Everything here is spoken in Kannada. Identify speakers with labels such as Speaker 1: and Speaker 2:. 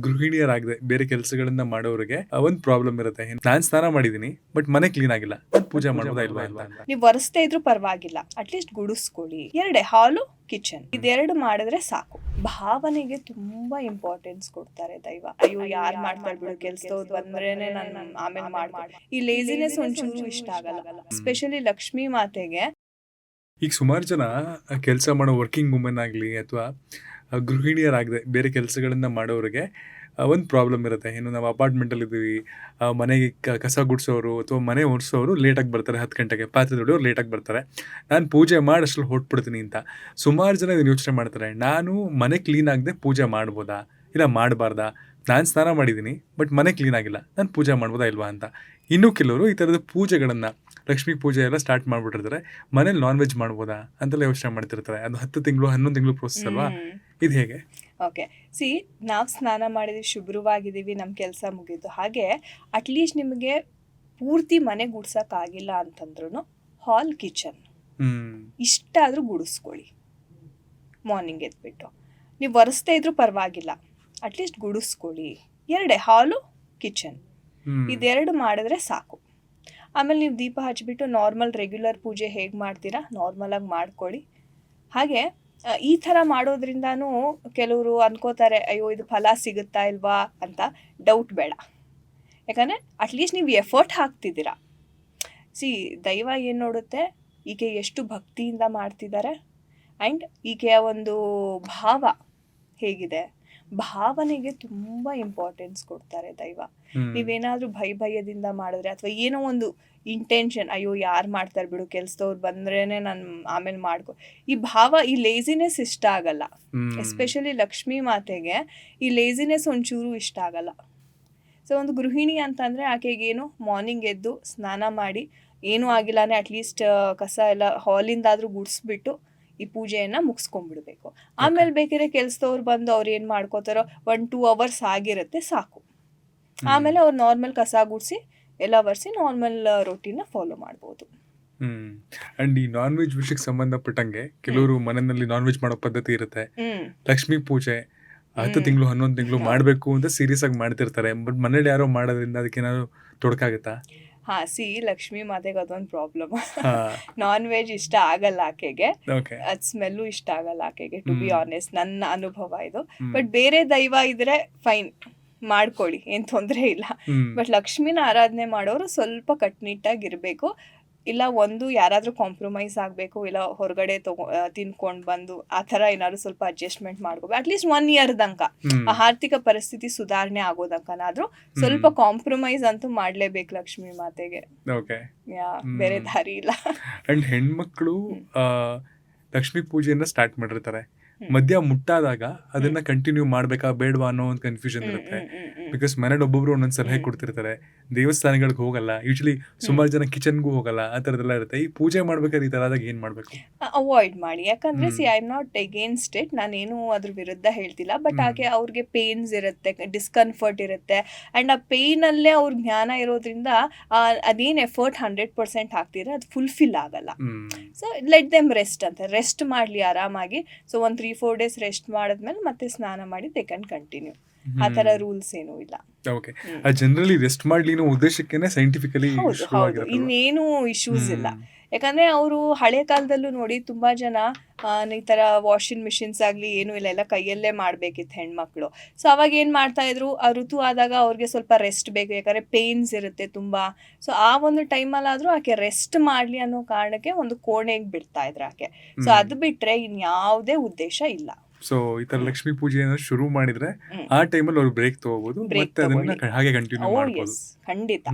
Speaker 1: ಗೃಹಿಣಿಯರಾಗದೆ ಬೇರೆ ಕೆಲಸಗಳನ್ನ ಮಾಡೋರಿಗೆ ಒಂದ್ ಪ್ರಾಬ್ಲಮ್ ಇರುತ್ತೆ. ನಾನ್ ಸ್ನಾನ ಮಾಡಿದೀನಿ ಬಟ್ ಮನೆ ಕ್ಲೀನ್ ಆಗಿಲ್ಲ, ನಾನ್ ಪೂಜೆ ಮಾಡೋದಾ ಇಲ್ವಾ ಅಂತ.
Speaker 2: ನೀವು ಒರೆಸ್ತಾ ಇದ್ರು ಪರವಾಗಿಲ್ಲ, ಅಟ್ಲೀಸ್ಟ್ ಗುಡಿಸ್ಕೊಳ್ಳಿ. ಎರಡೇ ಹಾಲು ಕಿಚನ್, ಇದೆರಡು ಮಾಡಿದ್ರೆ ಸಾಕು. ಭಾವನೆಗೆ ತುಂಬಾ ಇಂಪಾರ್ಟೆನ್ಸ್ ಕೊಡ್ತಾರೆ ದೈವ. ಅಯ್ಯೋ ಯಾರು ಮಾಡ್ತಾರೆ ಬಿಡು, ಕೆಲ್ಸದವ್ರು ಬಂದ್ರೇನೆ ನಾನು ಆಮೇಲೆ ಮಾಡ್ಕೊಂಡು. ಈ ಲೇಜಿನೆಸ್ ಒಂಚೂರು ಇಷ್ಟ ಆಗಲ್ಲ, ಎಸ್ಪೆಷಲಿ ಲಕ್ಷ್ಮೀ ಮಾತೆಗೆ.
Speaker 1: ಈಗ ಸುಮಾರು ಜನ ಕೆಲಸ ಮಾಡೋ ವರ್ಕಿಂಗ್ ವುಮೆನ್ ಆಗಲಿ ಅಥವಾ ಗೃಹಿಣಿಯರಾಗದೆ ಬೇರೆ ಕೆಲಸಗಳನ್ನ ಮಾಡೋರಿಗೆ ಒಂದು ಪ್ರಾಬ್ಲಮ್ ಇರುತ್ತೆ. ಏನು, ನಾವು ಅಪಾರ್ಟ್ಮೆಂಟಲ್ಲಿ ಇದ್ದೀವಿ, ಮನೆಗೆ ಕಸ ಗುಡಿಸೋರು ಅಥವಾ ಮನೆ ಒರೆಸೋರು ಲೇಟಾಗಿ ಬರ್ತಾರೆ, 10 ಗಂಟೆಗೆ. ಪಾತ್ರೆ ತೊಳೆಯೋರು ಲೇಟಾಗಿ ಬರ್ತಾರೆ. ನಾನು ಪೂಜೆ ಮಾಡಿ ಅಷ್ಟರಲ್ಲಿ ಹೊರಟ್ಬಿಡ್ತೀನಿ ಅಂತ ಸುಮಾರು ಜನ ಇದನ್ನು ಯೋಚನೆ ಮಾಡ್ತಾರೆ. ನಾನು ಮನೆ ಕ್ಲೀನ್ ಆಗದೆ ಪೂಜೆ ಮಾಡ್ಬೋದಾ ಇಲ್ಲ ಮಾಡಬಾರ್ದಾ? ನಾನು ಸ್ನಾನ ಮಾಡಿದ್ದೀನಿ ಬಟ್ ಮನೆ ಕ್ಲೀನ್ ಆಗಿಲ್ಲ, ನಾನು ಪೂಜೆ ಮಾಡ್ಬೋದಾ ಇಲ್ವಾ ಅಂತ. ಇನ್ನೂ ಕೆಲವರು ಈ ಥರದ ಪೂಜೆಗಳನ್ನು, ಲಕ್ಷ್ಮೀ ಪೂಜೆ ಎಲ್ಲ ಸ್ಟಾರ್ಟ್ ಮಾಡಿಬಿಟ್ಟಿರ್ತಾರೆ. ಮನೇಲಿ ನಾನ್ ವೆಜ್ ಮಾಡ್ಬೋದಾ ಅಂತೆಲ್ಲ ಯೋಚನೆ ಮಾಡ್ತಿರ್ತಾರೆ. ಅದು 10 ತಿಂಗಳು 11 ತಿಂಗಳು ಪ್ರೋಸೆಸ್ ಅಲ್ವಾ? ಇದು ಹೇಗೆ?
Speaker 2: ಓಕೆ, ನಾವು ಸ್ನಾನ ಮಾಡಿದ್ವಿ, ಶುಭ್ರವಾಗಿದ್ದೀವಿ, ನಮ್ಮ ಕೆಲಸ ಮುಗೀತು. ಹಾಗೆ ಅಟ್ಲೀಸ್ಟ್ ನಿಮಗೆ ಪೂರ್ತಿ ಮನೆ ಗುಡ್ಸೋಕ್ಕಾಗಿಲ್ಲ ಅಂತಂದ್ರೂ ಹಾಲ್ ಕಿಚನ್ ಇಷ್ಟಾದರೂ ಗುಡಿಸ್ಕೊಳ್ಳಿ. ಮಾರ್ನಿಂಗ್ ಎದ್ಬಿಟ್ಟು ನೀವು ಒರೆಸ್ತಾ ಇದ್ರೂ ಪರವಾಗಿಲ್ಲ, ಅಟ್ಲೀಸ್ಟ್ ಗುಡಿಸ್ಕೊಳ್ಳಿ. ಎರಡೇ ಹಾಲು ಕಿಚನ್, ಇದೆರಡು ಮಾಡಿದ್ರೆ ಸಾಕು. ಆಮೇಲೆ ನೀವು ದೀಪ ಹಚ್ಬಿಟ್ಟು ನಾರ್ಮಲ್ ರೆಗ್ಯುಲರ್ ಪೂಜೆ ಹೇಗೆ ಮಾಡ್ತೀರಾ ನಾರ್ಮಲಾಗಿ ಮಾಡ್ಕೊಳ್ಳಿ. ಹಾಗೆ ಈ ಥರ ಮಾಡೋದ್ರಿಂದನೂ ಕೆಲವರು ಅನ್ಕೋತಾರೆ, ಅಯ್ಯೋ ಇದು ಫಲ ಸಿಗುತ್ತಾ ಇಲ್ವಾ ಅಂತ. ಡೌಟ್ ಬೇಡ, ಯಾಕಂದರೆ ಅಟ್ಲೀಸ್ಟ್ ನೀವು ಎಫರ್ಟ್ ಹಾಕ್ತಿದ್ದೀರಾ. ದೈವ ಏನು ನೋಡುತ್ತೆ, ಈಕೆ ಎಷ್ಟು ಭಕ್ತಿಯಿಂದ ಮಾಡ್ತಿದ್ದಾರೆ ಆ್ಯಂಡ್ ಈಕೆಯ ಒಂದು ಭಾವ ಹೇಗಿದೆ. ಭಾವನೆಗೆ ತುಂಬ ಇಂಪಾರ್ಟೆನ್ಸ್ ಕೊಡ್ತಾರೆ ದೈವ. ನೀವೇನಾದರೂ ಭಯದಿಂದ ಮಾಡಿದ್ರೆ ಅಥವಾ ಏನೋ ಒಂದು ಇಂಟೆನ್ಷನ್, ಅಯ್ಯೋ ಯಾರು ಮಾಡ್ತಾರೆ ಬಿಡು, ಕೆಲ್ಸದವ್ರು ಬಂದ್ರೇನೆ ನಾನು ಆಮೇಲೆ ಈ ಭಾವ, ಈ ಲೇಜಿನೆಸ್ ಇಷ್ಟ ಆಗಲ್ಲ. ಎಸ್ಪೆಷಲಿ ಲಕ್ಷ್ಮೀ ಮಾತೆಗೆ ಈ ಲೇಜಿನೆಸ್ ಒಂಚೂರು ಇಷ್ಟ ಆಗಲ್ಲ. ಸೊ ಒಂದು ಗೃಹಿಣಿ ಅಂತಂದರೆ ಆಕೆಗೇನು, ಮಾರ್ನಿಂಗ್ ಎದ್ದು ಸ್ನಾನ ಮಾಡಿ, ಏನೂ ಆಗಿಲ್ಲಾನೆ ಅಟ್ಲೀಸ್ಟ್ ಕಸ ಎಲ್ಲ ಹಾಲಿಂದಾದರೂ ಗುಡಿಸ್ಬಿಟ್ಟು ಈ ಪೂಜೆಯನ್ನು ಮುಗಿಸ್ಕೊಂಡ್ಬಿಡ್ಬೇಕು. ಆಮೇಲೆ ಬೇಕಿದ್ರೆ ಕೆಲಸದವ್ರು ಬಂದು ಅವ್ರು ಏನು ಮಾಡ್ಕೋತಾರೋ 1-2 ಅವರ್ಸ್ ಆಗಿರುತ್ತೆ ಸಾಕು. ಆಮೇಲೆ ಅವ್ರು ನಾರ್ಮಲ್ ಕಸ ಗುಡಿಸಿ ಎಲ್ಲ ಒರೆಸಿ ನಾರ್ಮಲ್ ರೊಟೀನ ಫಾಲೋ ಮಾಡ್ಬೋದು.
Speaker 1: ಅಂಡ್ ಈ ನಾನ್ ವೆಜ್ ವಿಷಯಕ್ಕೆ ಸಂಬಂಧಪಟ್ಟಂಗೆ ಕೆಲವರು ಮನೆಯಲ್ಲಿ ನಾನ್ ವೆಜ್ ಮಾಡೋ ಪದ್ಧತಿ ಇರುತ್ತೆ. ಲಕ್ಷ್ಮೀ ಪೂಜೆ 10 ತಿಂಗಳು 11 ತಿಂಗಳು ಮಾಡಬೇಕು ಅಂತ ಸೀರಿಯಸ್ ಆಗಿ ಮಾಡ್ತಿರ್ತಾರೆ. ಬಟ್ ಮನೇಲಿ ಯಾರೋ ಮಾಡೋದ್ರಿಂದ ಅದಕ್ಕೆ ಏನಾದ್ರು ತೊಡಕಾಗುತ್ತಾ?
Speaker 2: ಲಕ್ಷ್ಮೀ ಮಾತೆಗೆ ಅದೊಂದು ಪ್ರಾಬ್ಲಮ್. ನಾನ್ ವೆಜ್ ಇಷ್ಟ ಆಗಲ್ಲ ಆಕೆಗೆ, ಅದ್ ಸ್ಮೆಲ್ಲು ಇಷ್ಟ ಆಗಲ್ಲ ಆಕೆಗೆ, ಟು ಬಿ ಆನೆಸ್ಟ್, ನನ್ನ ಅನುಭವ ಇದು. ಬಟ್ ಬೇರೆ ದೈವ ಇದ್ರೆ ಫೈನ್, ಮಾಡ್ಕೊಳ್ಳಿ, ಏನ್ ತೊಂದರೆ ಇಲ್ಲ. ಬಟ್ ಲಕ್ಷ್ಮಿನ ಆರಾಧನೆ ಮಾಡೋರು ಸ್ವಲ್ಪ ಕಟ್ನಿಟ್ಟಾಗಿರ್ಬೇಕು. ಇಲ್ಲ ಒಂದು ಯಾರಾದ್ರೂ ಕಾಂಪ್ರಮೈಸ್ ಆಗಬೇಕು, ಇಲ್ಲ ಹೊರಗಡೆ ತಿನ್ಕೊಂಡು ಬಂದು ಆ ಥರ ಏನಾದ್ರು ಸ್ವಲ್ಪ ಅಡ್ಜಸ್ಟ್ಮೆಂಟ್ ಮಾಡ್ಕೋಬೇಕು. ಅಟ್ಲೀಸ್ಟ್ 1 ಇಯರ್ ತನಕ ಆರ್ಥಿಕ ಪರಿಸ್ಥಿತಿ ಸುಧಾರಣೆ ಆಗೋದಕ್ಕನಾದ್ರೂ ಸ್ವಲ್ಪ ಕಾಂಪ್ರಮೈಸ್ ಅಂತೂ ಮಾಡ್ಲೇಬೇಕು ಲಕ್ಷ್ಮೀ ಮಾತೆಗೆ. ಬೇರೆ ದಾರಿ ಇಲ್ಲ.
Speaker 1: ಅಂಡ್ ಹೆಣ್ಮಕ್ಳು ಲಕ್ಷ್ಮೀ ಪೂಜೆಯನ್ನ ಸ್ಟಾರ್ಟ್ ಮಾಡಿರ್ತಾರೆ, ಮಧ್ಯ ಮುಟ್ಟಾದಾಗ ಅದನ್ನ ಕಂಟಿನ್ಯೂ ಮಾಡ್ಬೇಕಾ ಬೇಡವಾ ಅನ್ನೋ ಒಂದು ಕನ್ಫ್ಯೂಷನ್ ಇರುತ್ತೆ. ಬಿಕಾಸ್ ಮನೇಲಿ ಒಬ್ಬೊಬ್ರು ಒಂದೊಂದು ಸಲಹೆ ಕೊಡ್ತಿರ್ತಾರೆ. ದೇವಸ್ಥಾನಗಳಿಗೆ ಹೋಗಲ್ಲ, ಯೂಶಲಿ ಸುಮಾರು ಜನ ಕಿಚನ್ಗೂ ಹೋಗಲ್ಲ, ಆ ಥರದ್ದೆಲ್ಲ ಇರುತ್ತೆ. ಈ ಪೂಜೆ ಮಾಡ್ಬೇಕಾದ್ರೆ ಈ ಥರ ಆದಾಗ ಏನು ಮಾಡಬೇಕು?
Speaker 2: ಅವಾಯ್ಡ್ ಮಾಡಿ. ಯಾಕಂದ್ರೆ I am not against it, ನಾನೇನು ಅದ್ರ ವಿರುದ್ಧ ಹೇಳ್ತಿಲ್ಲ. ಬಟ್ ಹಾಗೆ ಅವ್ರಿಗೆ ಪೇನ್ಸ್ ಇರುತ್ತೆ, ಡಿಸ್ಕಂಫರ್ಟ್ ಇರುತ್ತೆ. ಆ್ಯಂಡ್ ಆ ಪೇನಲ್ಲೇ ಅವ್ರ ಜ್ಞಾನ ಇರೋದ್ರಿಂದ ಅದೇನು ಎಫರ್ಟ್ 100% ಹಾಕ್ತಿದ್ರೆ ಅದು ಫುಲ್ಫಿಲ್ ಆಗಲ್ಲ. ಸೊ ಲೆಟ್ ದೆಮ್ ರೆಸ್ಟ್ ಅಂತ, ರೆಸ್ಟ್ ಮಾಡಲಿ ಆರಾಮಾಗಿ. ಸೊ ಒಂದು 3-4 ಡೇಸ್ ರೆಸ್ಟ್ ಮಾಡಿದ್ಮೇಲೆ ಮತ್ತೆ ಸ್ನಾನ ಮಾಡಿ ದೇ ಕ್ಯಾನ್ ಕಂಟಿನ್ಯೂ. ಆ ಥರ ರೂಲ್ಸ್ ಏನೂ ಇಲ್ಲ.
Speaker 1: ಓಕೆ, ಜನರಲಿ ರೆಸ್ಟ್ ಮಾಡ್ಲಿ ಅನ್ನೋ ಉದ್ದೇಶಕ್ಕೇನೆ ಸೈಂಟಿಫಿಕಲಿ
Speaker 2: ಇನ್ನೇನು ಇಶ್ಯೂಸ್ ಇಲ್ಲ. ಯಾಕಂದ್ರೆ ಅವರು ಹಳೆ ಕಾಲದಲ್ಲೂ ನೋಡಿ ತುಂಬಾ ಜನ ಈ ತರ ವಾಷಿಂಗ್ ಮಿಷಿನ್ಸ್ ಆಗಲಿ ಏನೂ ಇಲ್ಲ, ಎಲ್ಲ ಕೈಯಲ್ಲೇ ಮಾಡ್ಬೇಕಿತ್ತು ಹೆಣ್ಮಕ್ಳು. ಸೊ ಅವಾಗ ಏನು ಮಾಡ್ತಾ ಇದ್ರು, ಆ ಋತು ಆದಾಗ ಅವ್ರಿಗೆ ಸ್ವಲ್ಪ ರೆಸ್ಟ್ ಬೇಕು, ಯಾಕಂದ್ರೆ ಪೇನ್ಸ್ ಇರುತ್ತೆ ತುಂಬಾ. ಸೊ ಆ ಒಂದು ಟೈಮಲ್ಲಾದ್ರೂ ಆಕೆ ರೆಸ್ಟ್ ಮಾಡ್ಲಿ ಅನ್ನೋ ಕಾರಣಕ್ಕೆ ಒಂದು ಕೋಣೆಗೆ ಬಿಡ್ತಾ ಇದ್ರು ಆಕೆ. ಸೊ ಅದು ಬಿಟ್ರೆ ಇನ್ಯಾವುದೇ ಉದ್ದೇಶ ಇಲ್ಲ.
Speaker 1: ಸೊ ಈ ತರ ಲಕ್ಷ್ಮೀ ಪೂಜೆ ಶುರು ಮಾಡಿದ್ರೆ ಆ ಟೈಮಲ್ಲಿ ಅವ್ರು ಬ್ರೇಕ್ ತಗೋಬಹುದು, ಮತ್ತೆ ಅದನ್ನ ಹಾಗೆ ಕಂಟಿನ್ಯೂ ಮಾಡಬಹುದು.
Speaker 2: ಖಂಡಿತ.